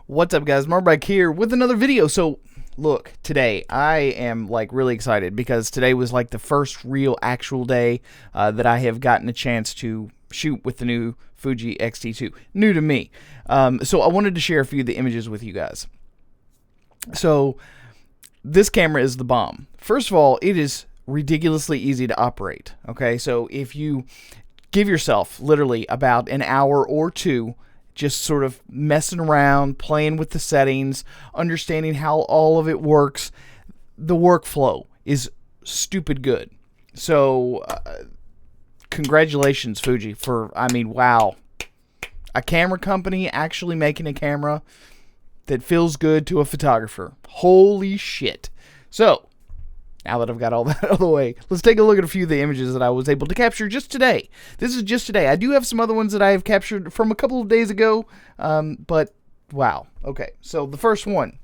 What's up, guys? Mark back here with another video. So look, today I am like really excited because today was like the first real actual day that I have gotten a chance to shoot with the new Fuji X-T2. New to me. So I wanted to share a few of the images with you guys. So this camera is the bomb. First of all, it is ridiculously easy to operate. Okay, so if you give yourself literally about an hour or two just sort of messing around, playing with the settings, understanding how all of it works, the workflow is stupid good. So congratulations, Fuji, for, wow, a camera company actually making a camera that feels good to a photographer. Holy shit. So now that I've got all that out of the way, let's take a look at a few of the images that I was able to capture just today. This is just today. I do have some other ones that I have captured from a couple of days ago, but wow. Okay, so the first one.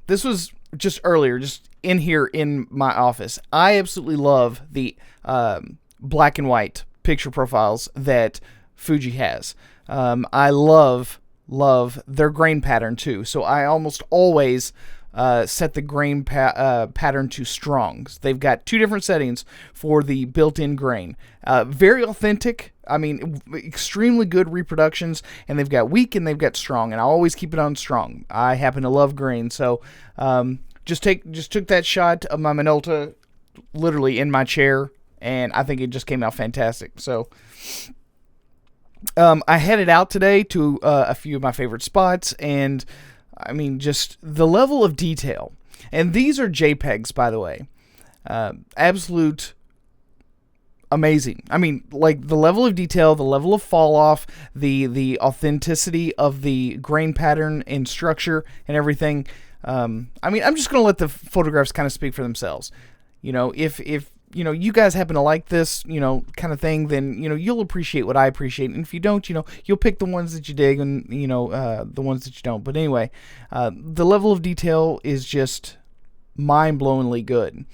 This was just earlier, just in here in my office. I absolutely love the black and white picture profiles that Fuji has. I love their grain pattern too. So I almost always set the grain pattern to strong. They've got two different settings for the built-in grain. Very authentic. I mean, extremely good reproductions, and they've got weak and they've got strong, and I always keep it on strong. I happen to love grain, so just took that shot of my Minolta literally in my chair, and I think it just came out fantastic. So I headed out today to a few of my favorite spots, and I mean, just the level of detail. And these are JPEGs, by the way. Absolute amazing. I mean, like the level of detail, the level of fall off, the authenticity of the grain pattern and structure and everything. I mean, I'm just going to let the photographs kind of speak for themselves. You know, if you guys happen to like this, kind of thing, then, you'll appreciate what I appreciate. And if you don't, you'll pick the ones that you dig and, the ones that you don't. But anyway, the level of detail is just mind-blowingly good.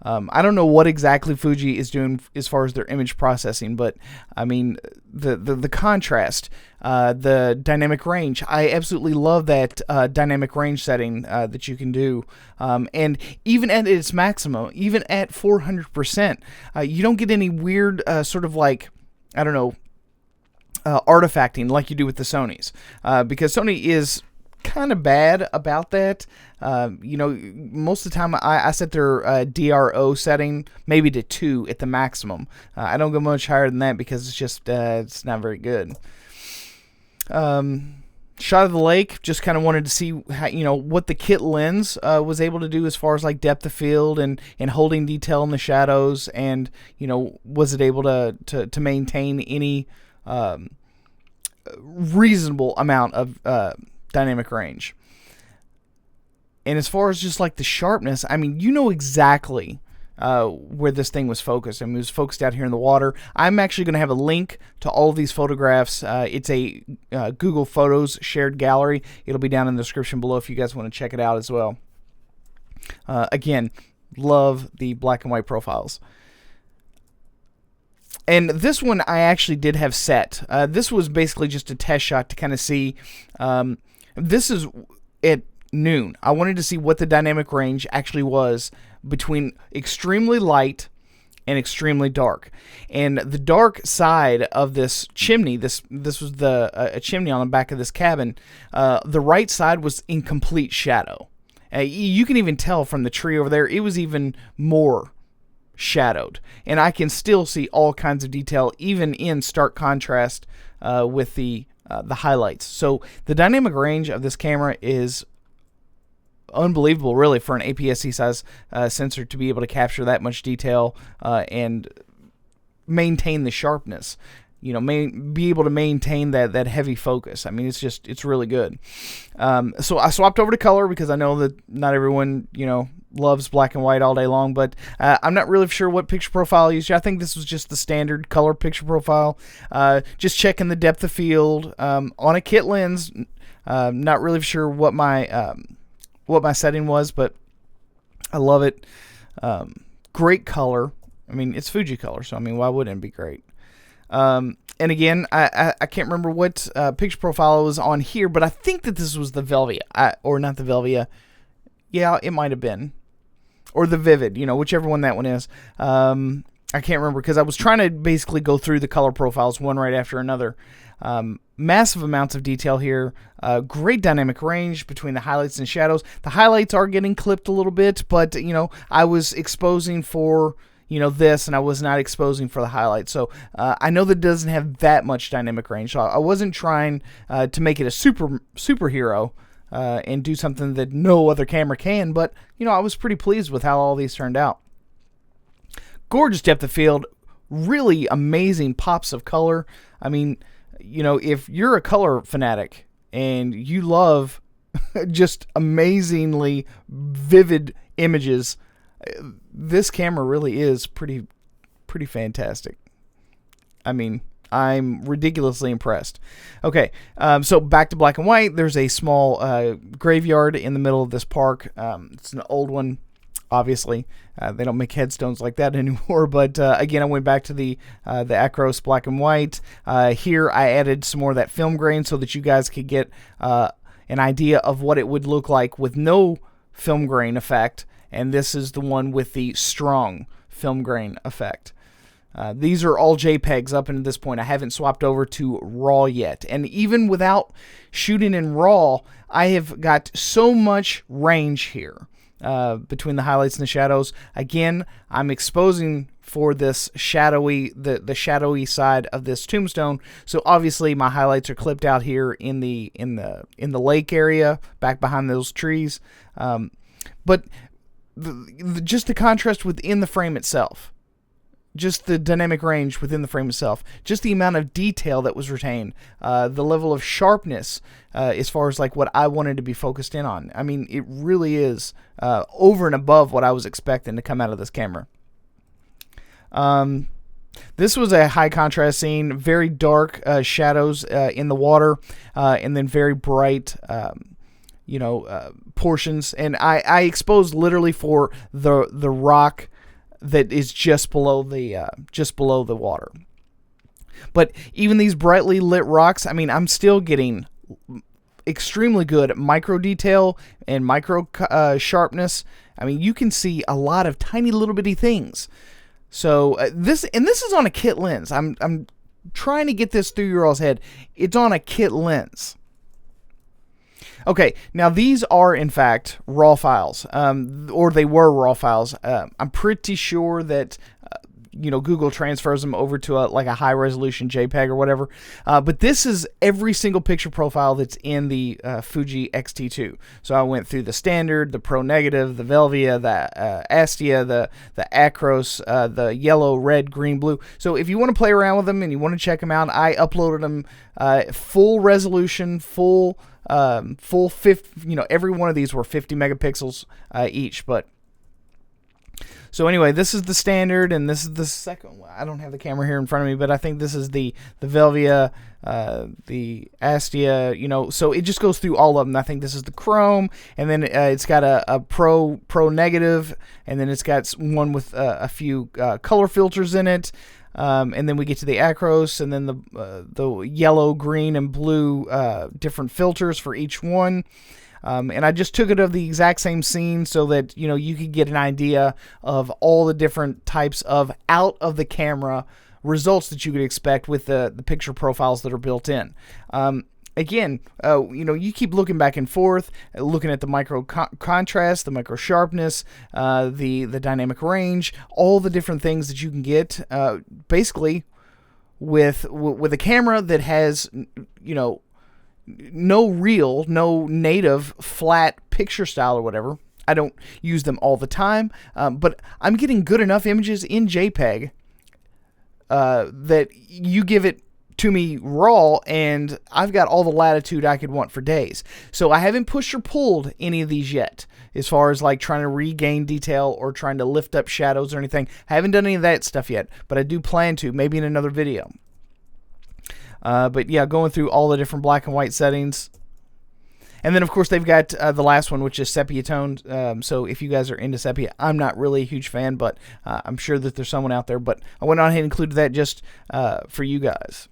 I don't know what exactly Fuji is doing as far as their image processing, but I mean, the contrast, the dynamic range. I absolutely love that dynamic range setting that you can do. And even at its maximum, even at 400%, you don't get any weird sort of like, I don't know, artifacting like you do with the Sonys, because Sony is kind of bad about that. Most of the time I set their DRO setting maybe to 2 at the maximum. I don't go much higher than that because it's just it's not very good. Shot of the lake, just kind of wanted to see how, what the kit lens was able to do as far as like depth of field and holding detail in the shadows, and was it able to maintain any reasonable amount of dynamic range. And as far as just like the sharpness, I mean, exactly where this thing was focused. I mean, it was focused out here in the water. I'm actually going to have a link to all of these photographs. It's a Google Photos shared gallery. It'll be down in the description below if you guys want to check it out as well. Again, love the black and white profiles. And this one I actually did have set. This was basically just a test shot to kind of see. This is at noon. I wanted to see what the dynamic range actually was between extremely light and extremely dark. And the dark side of this chimney, this was a chimney on the back of this cabin. The right side was in complete shadow. You can even tell from the tree over there, it was even more shadowed. And I can still see all kinds of detail, even in stark contrast with the highlights. So the dynamic range of this camera is unbelievable, really, for an APS-C size sensor to be able to capture that much detail and maintain the sharpness. Be able to maintain that heavy focus. I mean, it's really good. So I swapped over to color because I know that not everyone, loves black and white all day long, but I'm not really sure what picture profile I used. I think this was just the standard color picture profile. Just checking the depth of field on a kit lens. Not really sure what my setting was, but I love it. Great color. I mean, it's Fuji color, so I mean, why wouldn't it be great? And again, I can't remember what picture profile was on here, but I think that this was the Velvia, or not the Velvia. Yeah, it might have been, or the Vivid, whichever one that one is. I can't remember because I was trying to basically go through the color profiles one right after another. Massive amounts of detail here. Great dynamic range between the highlights and shadows. The highlights are getting clipped a little bit, but I was exposing for this, and I was not exposing for the highlights. So I know that it doesn't have that much dynamic range. So I wasn't trying to make it a superhero and do something that no other camera can. But I was pretty pleased with how all these turned out. Gorgeous depth of field, really amazing pops of color. I mean, if you're a color fanatic and you love just amazingly vivid images, this camera really is pretty fantastic. I mean, I'm ridiculously impressed. Okay, so back to black and white. There's a small graveyard in the middle of this park. It's an old one. Obviously, they don't make headstones like that anymore. But again, I went back to the Acros black and white. Here, I added some more of that film grain so that you guys could get an idea of what it would look like with no film grain effect. And this is the one with the strong film grain effect. These are all JPEGs up until this point. I haven't swapped over to RAW yet. And even without shooting in RAW, I have got so much range here. Between the highlights and the shadows. Again, I'm exposing for this shadowy, the shadowy side of this tombstone. So obviously my highlights are clipped out here in the lake area, back behind those trees. But just the contrast within the frame itself. Just the dynamic range within the frame itself. Just the amount of detail that was retained. The level of sharpness as far as like what I wanted to be focused in on. I mean, it really is over and above what I was expecting to come out of this camera. This was a high contrast scene. Very dark shadows in the water. And then very bright portions. And I exposed literally for the rock that is just below the water. But even these brightly lit rocks, I mean, I'm still getting extremely good micro detail and micro sharpness. I mean, you can see a lot of tiny little bitty things. So this is on a kit lens. I'm trying to get this through your all's head. It's on a kit lens. Okay, now these are in fact RAW files, or they were RAW files. I'm pretty sure that Google transfers them over to like a high resolution JPEG or whatever. But this is every single picture profile that's in the Fuji X-T2. So I went through the standard, the Pro Negative, the Velvia, the Astia, the Acros, the yellow, red, green, blue. So if you want to play around with them and you want to check them out, I uploaded them full resolution, full 50, every one of these were 50 megapixels each. But so anyway, this is the standard, and this is the second one. I don't have the camera here in front of me, but I think this is the Velvia, the Astia, so it just goes through all of them. I think this is the Chrome, and then it's got a Pro Negative, and then it's got one with a few color filters in it. And then we get to the Acros, and then the yellow, green, and blue different filters for each one. And I just took it of the exact same scene so that you could get an idea of all the different types of out of the camera results that you could expect with the picture profiles that are built in. Again, you keep looking back and forth, looking at the micro contrast, the micro sharpness, the dynamic range, all the different things that you can get, basically with a camera that has, no native flat picture style or whatever. I don't use them all the time, but I'm getting good enough images in JPEG that you give it to me raw, and I've got all the latitude I could want for days. So I haven't pushed or pulled any of these yet, as far as like trying to regain detail or trying to lift up shadows or anything. I haven't done any of that stuff yet, but I do plan to, maybe in another video. But yeah, going through all the different black and white settings. And then, of course, they've got the last one, which is sepia toned. So if you guys are into sepia, I'm not really a huge fan, but I'm sure that there's someone out there. But I went on ahead and included that just for you guys.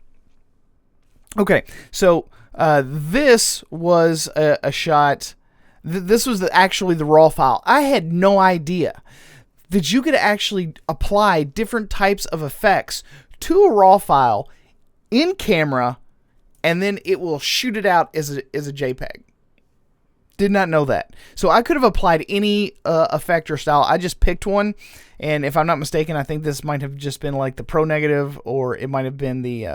Okay, so this was a shot. This was actually the raw file. I had no idea that you could actually apply different types of effects to a raw file in camera, and then it will shoot it out as a JPEG. Did not know that. So I could have applied any effect or style. I just picked one, and if I'm not mistaken, I think this might have just been like the Pro Negative, or it might have been the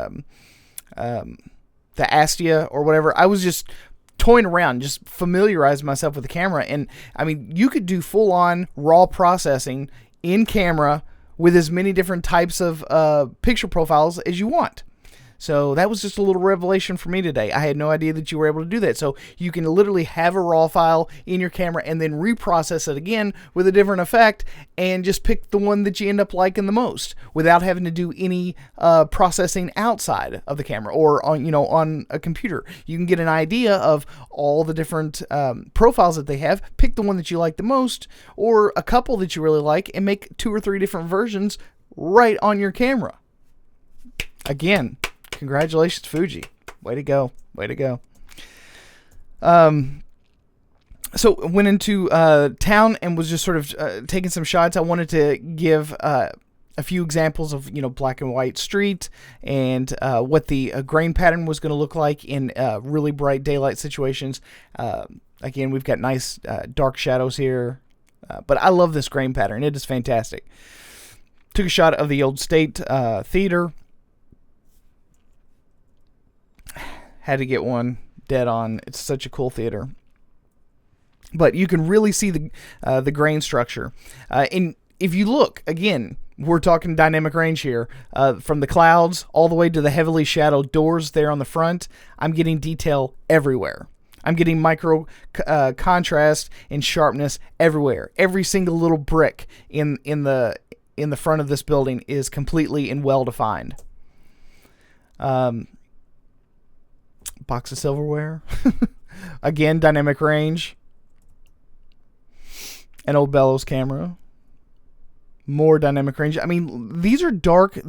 Astia or whatever. I was just toying around, just familiarizing myself with the camera, and I mean, you could do full-on raw processing in camera with as many different types of picture profiles as you want. So that was just a little revelation for me today. I had no idea that you were able to do that. So you can literally have a raw file in your camera and then reprocess it again with a different effect, and just pick the one that you end up liking the most without having to do any processing outside of the camera or on a computer. You can get an idea of all the different profiles that they have, pick the one that you like the most, or a couple that you really like, and make 2 or 3 different versions right on your camera. Again, congratulations, Fuji. Way to go. Way to go. So went into town and was just sort of taking some shots. I wanted to give a few examples of, black and white street, and what the grain pattern was going to look like in really bright daylight situations. Again, we've got nice dark shadows here, but I love this grain pattern. It is fantastic. Took a shot of the old State Theater. Had to get one dead on. It's such a cool theater. But you can really see the grain structure. And if you look, again, we're talking dynamic range here. From the clouds all the way to the heavily shadowed doors there on the front, I'm getting detail everywhere. I'm getting micro contrast and sharpness everywhere. Every single little brick in the front of this building is completely and well defined. Box of silverware. Again, dynamic range. An old bellows camera. More dynamic range. I mean, these are dark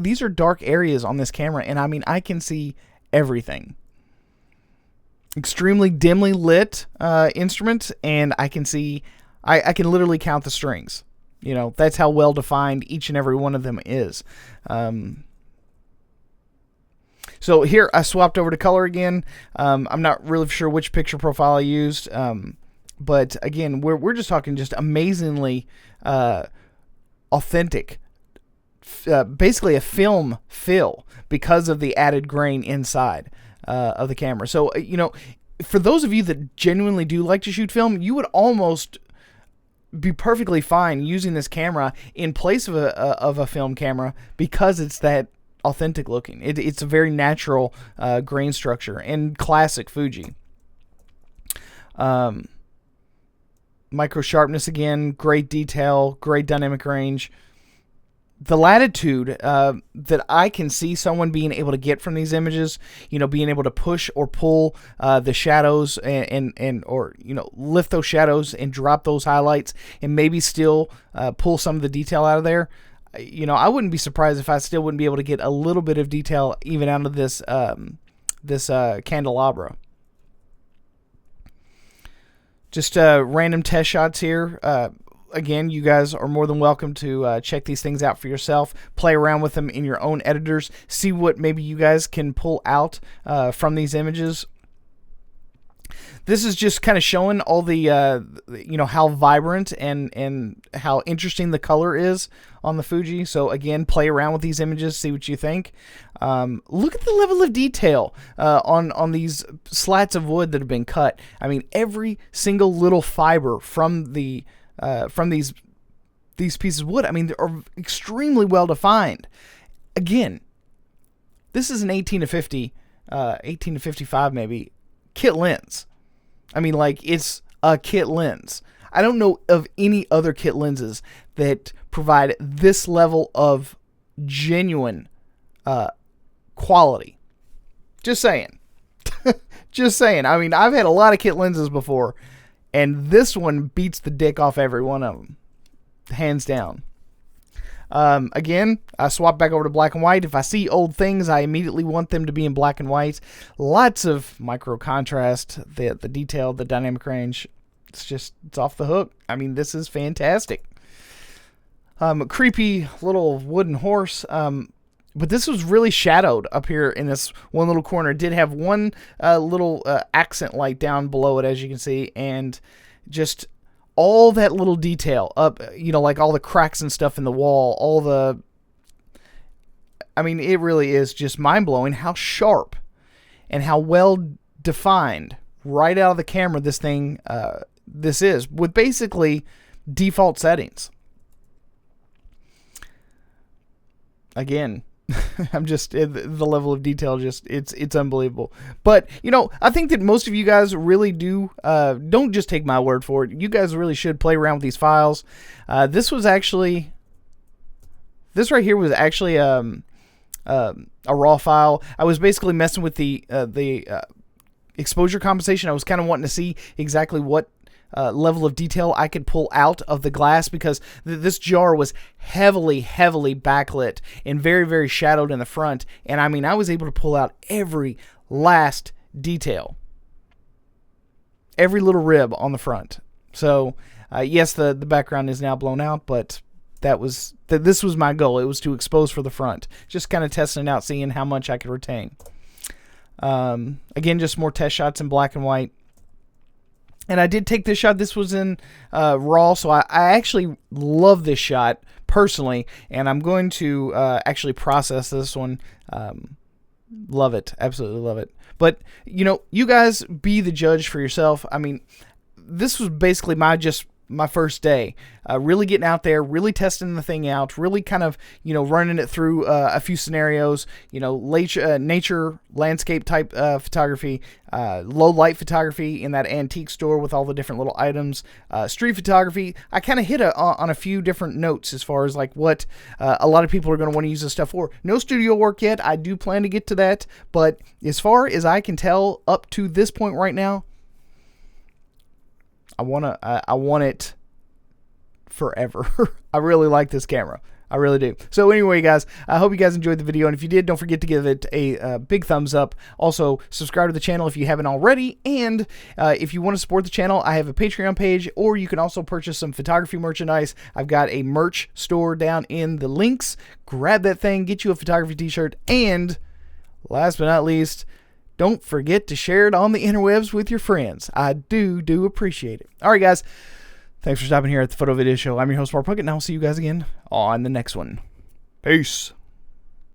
areas on this camera, and I mean, I can see everything. Extremely dimly lit instrument, and I can see, I can literally count the strings. That's how well defined each and every one of them is. So here I swapped over to color again. I'm not really sure which picture profile I used, but again, we're just talking just amazingly authentic, basically a film fill because of the added grain inside of the camera. So for those of you that genuinely do like to shoot film, you would almost be perfectly fine using this camera in place of a film camera, because it's that authentic looking. It's a very natural grain structure and classic Fuji. Micro sharpness again, great detail, great dynamic range. The latitude that I can see someone being able to get from these images, being able to push or pull the shadows and lift those shadows and drop those highlights, and maybe still pull some of the detail out of there. I wouldn't be surprised if I still wouldn't be able to get a little bit of detail even out of this candelabra. Just random test shots here. Again, you guys are more than welcome to check these things out for yourself. Play around with them in your own editors. See what maybe you guys can pull out from these images. This is just kind of showing all the, how vibrant and how interesting the color is on the Fuji. So again, play around with these images, see what you think. Look at the level of detail on these slats of wood that have been cut. I mean, every single little fiber from these pieces of wood, I mean, they are extremely well defined. Again, this is an 18 to 50, 18 to 55 maybe, kit lens. I mean, it's a kit lens. I don't know of any other kit lenses that provide this level of genuine quality. Just saying. Just saying. I mean, I've had a lot of kit lenses before, and this one beats the dick off every one of them. Hands down. Again, I swap back over to black and white. If I see old things, I immediately want them to be in black and white. Lots of micro contrast, the detail, the dynamic range. It's off the hook. I mean, this is fantastic. Creepy little wooden horse. But this was really shadowed up here in this one little corner. It did have one little accent light down below it, as you can see, and just all that little detail up, like all the cracks and stuff in the wall, I mean, it really is just mind-blowing how sharp and how well defined right out of the camera this is, with basically default settings. Again, the level of detail, it's unbelievable. But I think that most of you guys really do, don't just take my word for it. You guys really should play around with these files. This right here was actually a raw file. I was basically messing with the exposure compensation. I was kind of wanting to see exactly what level of detail I could pull out of the glass, because this jar was heavily backlit and very, very shadowed in the front. And I mean, I was able to pull out every last detail, every little rib on the front. So yes, the background is now blown out, but this was my goal. It was to expose for the front, just kind of testing it out, seeing how much I could retain. Again, just more test shots in black and white. And I did take this shot. This was in RAW, so I actually love this shot personally, and I'm going to actually process this one. Love it. Absolutely love it. But, you guys be the judge for yourself. I mean, this was basically my first day, really getting out there, really testing the thing out, really kind of, running it through a few scenarios, nature, landscape type photography, low light photography in that antique store with all the different little items, street photography. I kind of hit on a few different notes as far as like what a lot of people are going to want to use this stuff for. No studio work yet. I do plan to get to that, but as far as I can tell up to this point right now, I want it forever. I really like this camera. I really do. So anyway, guys, I hope you guys enjoyed the video. And if you did, don't forget to give it a big thumbs up. Also, subscribe to the channel if you haven't already. And if you want to support the channel, I have a Patreon page, or you can also purchase some photography merchandise. I've got a merch store down in the links. Grab that thing, get you a photography t-shirt. And last but not least, don't forget to share it on the interwebs with your friends. I do appreciate it. All right, guys. Thanks for stopping here at the Photo Video Show. I'm your host, Mark Puckett, and I'll see you guys again on the next one. Peace.